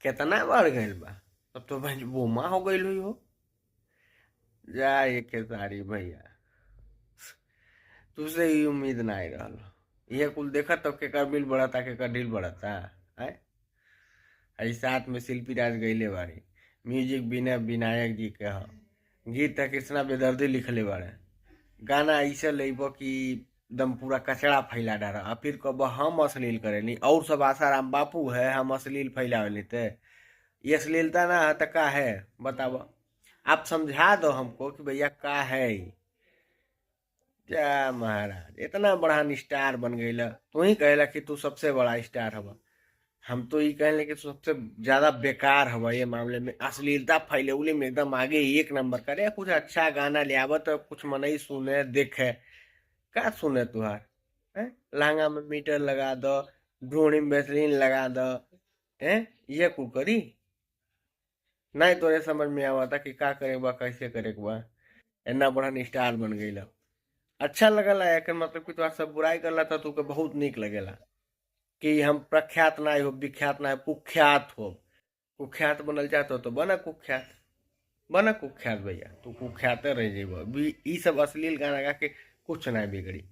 कितना बढ़ गई बा। तब तो भाई बोमा हो गई हुई हो। जा ये खेसारी भैया, तुझसे ही उम्मीद ना आई रहल। ये कुल देखा तब केकर बिल बढ़ता केकर ढील बढ़ता है। आई साथ में शिल्पी राज गईले बाड़ी। म्यूजिक विनय विनायक जी के ह। गीत है कृष्णा बेदर्दी लिखले बाड़े। गाना ऐसे लेबो कि एकदम पूरा कचरा फैला डाला, और फिर कब हम अश्लील करेली और सब आसाराम बापू है हम अश्लील फैलावे लेते। ये अश्लीलता ना है तो का है बताओ। आप समझा दो हमको कि भैया का है ई। क्या महाराज इतना बड़ा स्टार बन गई। तू ही कहेला कि तू सबसे बड़ा स्टार हवा। हम तो ये कहले कि सबसे ज्यादा बेकार हवा ये मामले में, अश्लीलता फैलौले में एकदम आगे एक नंबर करे। कुछ अच्छा गाना ले आवत तो कुछ मनई सुने देखे। का सुने तुहार हैं? लहंगा में मीटर लगा दो, भ्रूणी में वैसलीन लगा दो, हैं ये कुल करी। नहीं तोरे समझ में आवता कि का करे बा कैसे करे बा। इतना बड़ा स्टार बन गई। अच्छा लगला एक मतलब कि तोहार सब बुराई करला तो तुके बहुत निक लगेला कि हम प्रख्यात ना हो विख्यात ना हो कुख्यात हो। कुख्यात बनल चाहतो तो बना कुख्यात। बना कुख्यात भैया, तू कुख्याते रह जेबो। ई सब अश्लील गाना गा के कुछ ना बिगड़ी।